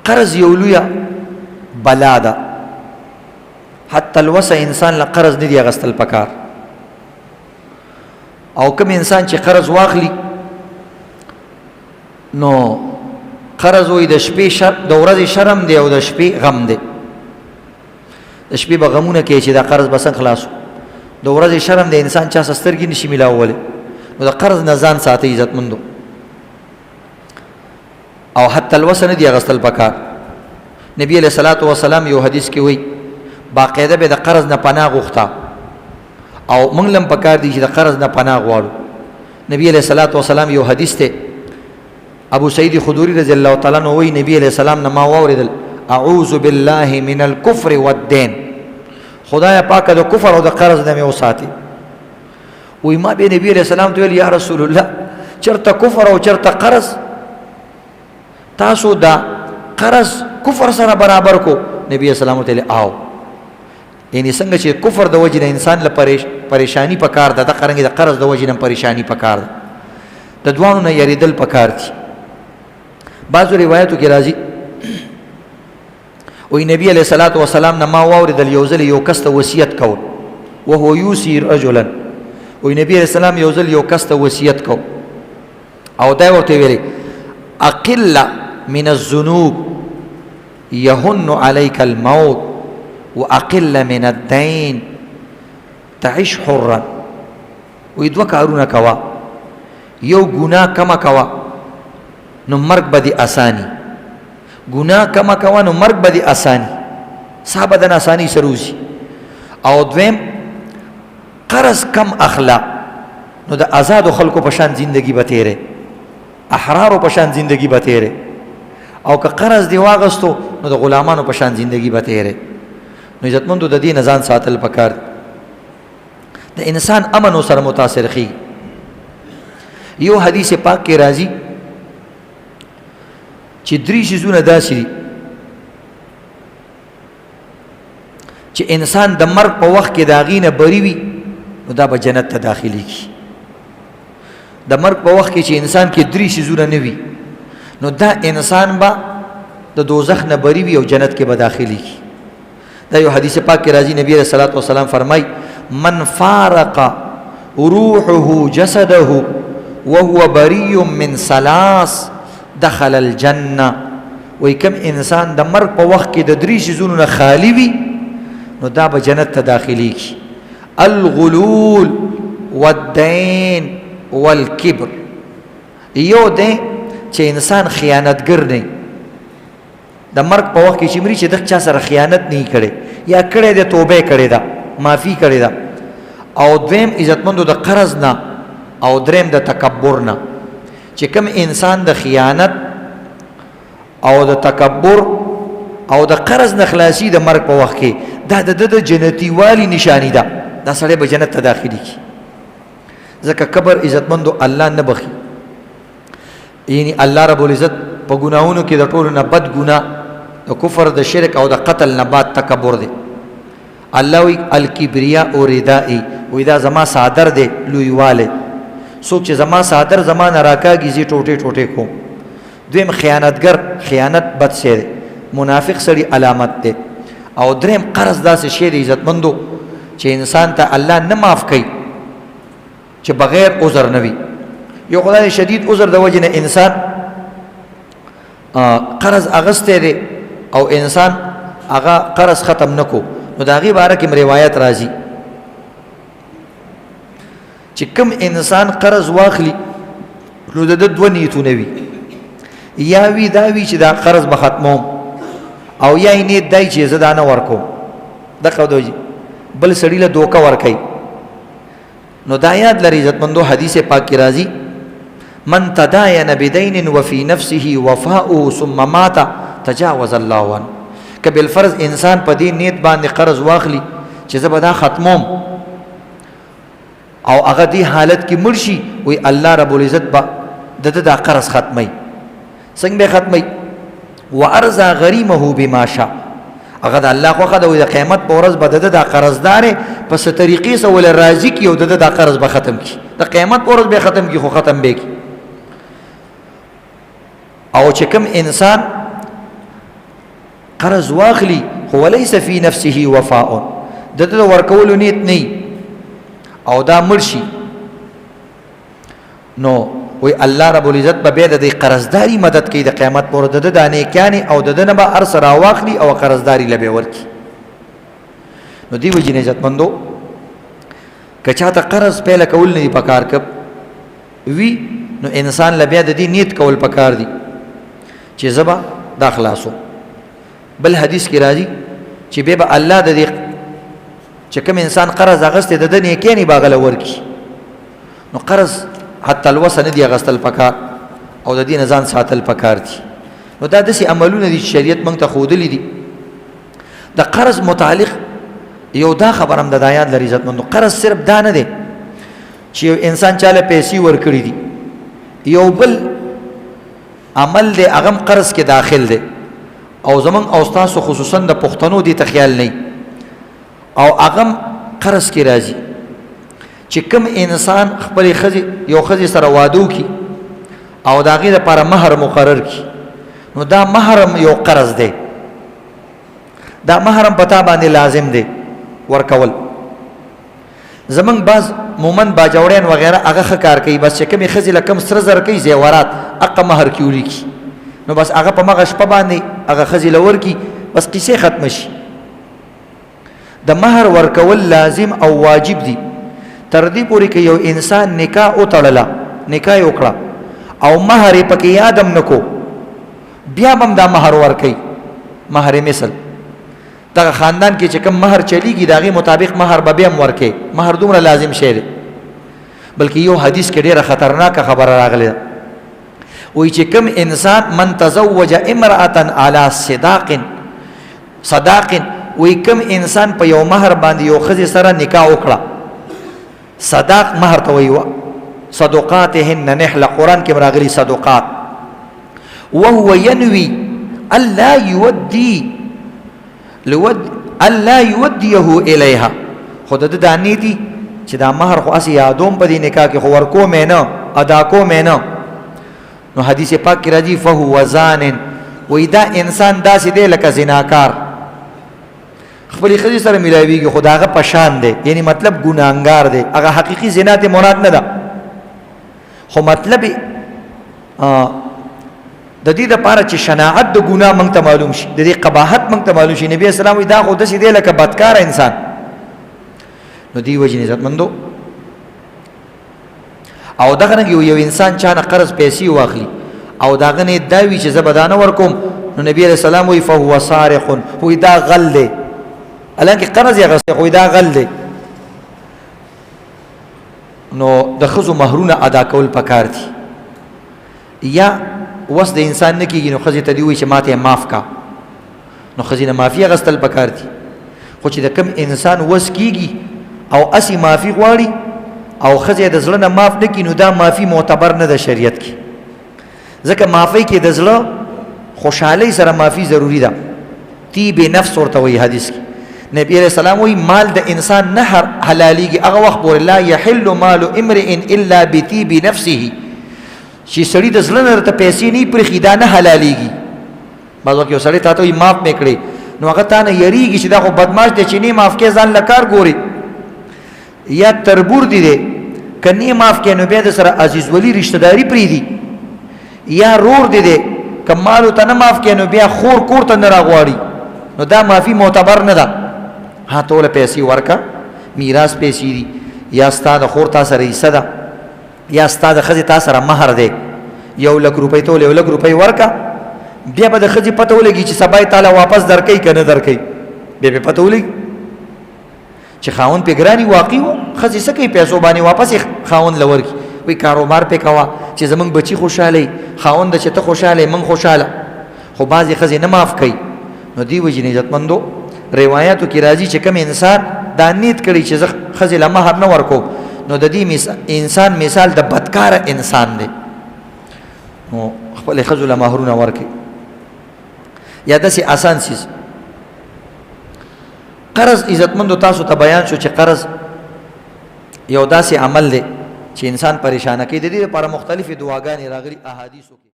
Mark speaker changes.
Speaker 1: قرض یو لویه بلا ده. حتی الوسه انسان له قرض نه دی اغستل پکار. او کوم انسان چې قرض واخلي نو قرض وي د شپې د ورځې شرم دی او د شپې غم دی. د شپې به غمونه کوي چې دا قرض به څنګه خلاصو، د ورځې شرم دی انسان چا سره سترګې نشي میلاولی. نو د قرض نه ځان ساتئ عزتمندو. او حتی الوسه نه دی اغستل پکار. نبی علیہ الصلوۃ والسلام یو حدیث کې وایي باقاعده به د قرض نه پناه غوښته او موږ لم پکار دي چې د قرض نه پناه غواړو. نبی علیہ الصلوۃ والسلام یو حدیث ته ابو سعید خدری رضی الله تعالی عنہ وایي نبی علیہ السلام نه ما واوریدل اعوذ بالله من الكفر والدين، خدای پاک د کفر او د قرض نه مې وساتي. وای ما به نبی علیہ السلام ته ویل یا رسول الله چرته کفر او چرته قرض، تاسو دا قرض کفر سره برابر کو. نبی اسلام ته آو یعنی څنګه چې کفر د وجې نه انسان له پریشانی پکار ده، د قرنګ د قرض د وجې نه پریشانی پکار ده. د دوانو نه یریدل پکار دي. بعضو روایتو کې راځي وی نبی علیہ الصلوۃ والسلام نه ما واوریدل یو ځل یو کس ته وصیت کول وهو یوصي رجلا. وی نبی علیہ السلام یو ځل یو کس ته وصیت کو او دا ورته ویلي اقل من الذنوب يهن عليك الموت واقل من الدين تعيش حرا. وی دو کارونه کوا، یو ګناه کما کوا نو مرګ به دي اسانی، ګناه کما کوا نو مرګ به دي اسانی، صحابه دن اسانی سروزي. او دویم قرض کم اخلا نو د آزاد خلکو په شان زندگی به تیرې، احرارو په شان زندگی به تیرې. او که قرض دی واغستو نو د غلامانو په شان زندگی به تیرې. نو عزتمندو د دې نه ځان ساتل پکار. د انسان امن سره متاثر خي. یو حدیث پاک کې راځي چې درې شیزونه داسې دي چې انسان د مرګ په وخت کې د هغې نه بری وي نو دا به جنت ته داخلېږي. د مرګ په وخت کې چې انسان کې درې شیزونه نه وي نو دا انسان به د دوزخ نه بری وي او جنت کې به داخلېږي. دا یو حدیث پاک کې راځي نبی علیہ الصلوۃ والسلام فرمای من فارق روحه جسده وهو بری من ثلاث دخل الجنه. وای کوم انسان د مرګ په وخت کې د درې شیزونو نه خالی وي نو دا به جنت ته داخلېږي. الغلول والدین والکبر. یو دی چې انسان خیانتګر نه د مرګ په وخت کې چې مري چې د چا سره خیانت نه کړي یا کړي د توبه کړي دا معافي کړي دا. او دویم عزتمندو د قرض نه او دریم د تکبر نه. چې کوم انسان د خیانت او د تکبر او د قرض نه خلاصي د مرګ په وخت کې دا د جنتی والی نشانی ده. دا سړی به جنت ته داخلي کی. ځکه کبر عزتمندو الله نه بخي. یعنی الله رب العزت په ګناہوں کې د ټولو نه بد ګناه د کفر د شرک او د قتل نه بعد تکبر دی. الله وی الکبریا او ردائی وی دا زما صادر دی لویواله. څوک چې زما صادر زما نه راکاږي زی ټوټه ټوټه کوم. دویم خیانتګر، خیانت بد شی دی، منافق سړي علامت دی. او دریم قرض داسې شی دی عزتمندو چې انسان ته الله نه معاف کوي چې بغیر عذر نه وي. یو خدای شدید عذر د وجه نه انسان قرض اغسته دی او انسان هغه قرض ختم نکو نو دا غي باره کې روایت راځي چې کوم انسان قرض واخلي نو د دوه نیتونه وي. یا وی دا وی چې دا قرض به ختموم او یا یې نیت دی چې زه دا نه ورکوم. دغه دوی بل سړي له دوکه ورکوي. نو دا یاد لري عزتمندو حدیث پاک کې راځي من تداین بدین وفي نفسه وفاء ثم مات تجاوز الله عنه. که بالفرض انسان په دې نیت باندې قرض واخلي چې زه به دا ختموم او هغه دې حالت کې مړ شي وی الله رب العزت به د دا قرض ختمي. څنګه به ختمي؟ وارزا غریمه بما شاء. هغه د الله خو خدای د قیامت په ورځ به د قرضدار په څه طریقې سره ول راضي کی او د قرض به ختم کی. د قیامت په ورځ به ختم کی خو ختم به کی. او چې کوم انسان قرض واخلی خو وليس فی نفسه وفاء دته ورکولو نیت نه او دا مرشي نو وی الله رب العزت به بیا د قرضداري مدد کوي د قیامت پر د دانه کانی او د دنه به ارسر واخلی او قرضداري لبه ورکی نو دی وجه عزت مندو کچا ته قرض پهله کول نه پکار کب وی نو انسان لبیا د دې نیت کول پکار دی چې زبا داخلاسو بل حدیث کې راځي چې به الله د دې چې کوم انسان قرض اغسته د دنیا کې نه باغله ورکی نو قرض حتی الوسن دی اغستل پکار او د دې ځان ساتل پکار دي نو دا داسې عملونه دي شریعت موږ ته ښودلي دي د قرض متعلق یو دا خبرم د آیات لري عزت مندو قرض صرف دا نه دی چې یو انسان چاله پیسې ورکړي دي یو بل عمل دی هغه قرض کې داخل دی او زمون او تاسو خصوصا د پښتنو دي ته خیال نه او هغه قرض کې راځي چې کوم انسان خپل خزي یو خزي سره وادو کی او داغه لپاره مہر مقرر کی نو دا مہر یو قرض دی دا مہر پتا باندې لازم دی ورکول زمون باز مومن باجوړین وغیرہ هغه کار کوي بس چې کوم خزي لکم سر زر کوي زیورات اقا مہر کیوري کی نو بس هغه په مغه شپه باندې هغه خزي لور کی بس قصه ختم شي د مہر ورکول لازم او واجب دی تر دې پورې کې یو انسان نکاح او تړلا نکاح وکړه او مہر پکې یادم نکو بیا بم دا مہر ورکي مہر مثل دا خاندان کې چې کوم مہر چلیږي داغه مطابق مہر به بیا ورکي مہر دومره لازم شی دی بلکې یو حدیث کې ډیره خطرناک خبره راغله وای چې کوم انسان من تزوج امراه على صداق وای کوم انسان په یو مہر باندې یو خزي سره نکاح وکړه صداق مہر ته ویوا صدقاتهن نحل قران کې راغلي صدقات وهو ينوي الا يوديه اليها خود د دانی دي چې دا مہر خو اسی یادوم په دې نکاح کې خو ورکو مې نه ادا کو مې نه نو حدیث پاک کې راځي فهو زان وإذا انسان داسې دی لکه زناکار خپل خزي سره ملایويږي خداغه پشان دی یعنی مطلب ګناهګار دی هغه حقيقي زنا ته مراد نه ده خو مطلب د دې لپاره چې شناعت د ګناه مونږ ته معلوم شي د دې قباحت مونږ ته معلوم شي نبی اسلام وی دا خو د دې لکه بدکار انسان نو دی وجه عزت مندو او دغه نه یو انسان چا نه قرض پیسې واخلي او دغه نه داوی چې زبدانه ورکوم نو نبی رسول الله وی فهو سارق هو دا غل دی الانکه قرض یې غسه خو دا غل دی نو د خزو مہرونه ادا کول پکار دي یا وس د انسان نه کیږي نو خزي ته دی وی چې ماته معاف کا نو خزینه معافی غستل پکار دي خو چې د کم انسان وس کیږي او اسی معافی غواړي او خزه د زړه نه معاف نه کینو دا معافی معتبر نه د شریعت کې ځکه معافی کې د زړه خوشحالي سره معافی ضروری ده تی به نفس ورته وی حدیث کې نبی علیہ السلام وی مال د انسان نه حلاليږي هغه وخت پورې لا يحل مال امرئ الا بطيب نفسه چې سړی د زړه نه ته پیسې نه پرې خیدا نه حلاليږي بعض وخت یو سړی ته وی معاف میکړي نو هغه تا نه یریږي چې دا خو بدمعاش دی چې نه معاف کې ځان لکار ګوري یا تربور دی کني معاف کې نو بیا د سره عزیز ولی رشتہ داری پری دی یا رور دی کمالو ته نه معاف کې نو بیا خور کور ته نه راغواړي نو دا معافي معتبر نه ده ها ټول پیسې ورکا میراث پیسې دي یا ستاد خور تا سره حصہ ده یا ستاد خزي تا سره مہر ده 1 لک روپۍ ته 1 لک روپۍ ورکا بیا به د خزي پته ولګي چې سبا تعالی واپس درکې کنه درکې بیا به پته ولګي چې خاون په ګرانی واقع وو خزي سکه پیسو باندې واپس خاون لور کی وی کاروبار په کوا چې زمنګ بچي خوشاله خاون د چته خوشاله من خوشاله خو بعضی خزي نه معاف کوي نو دی وجه عزت مندو روایتو کې راځي چې کوم انسان دا نیت کړي چې خزي له مہر نه ورکو نو د دې انسان مثال د بدکار انسان دی نو خپل خزو له مہرونه ورکي یا داسې آسان سیز قرض عزتمندو تاسو ته بیان شو چې قرض یو داسې عمل دی چې انسان پریشان کوي د دې لپاره مختلفې دعاګانې راغلي احادیثو کې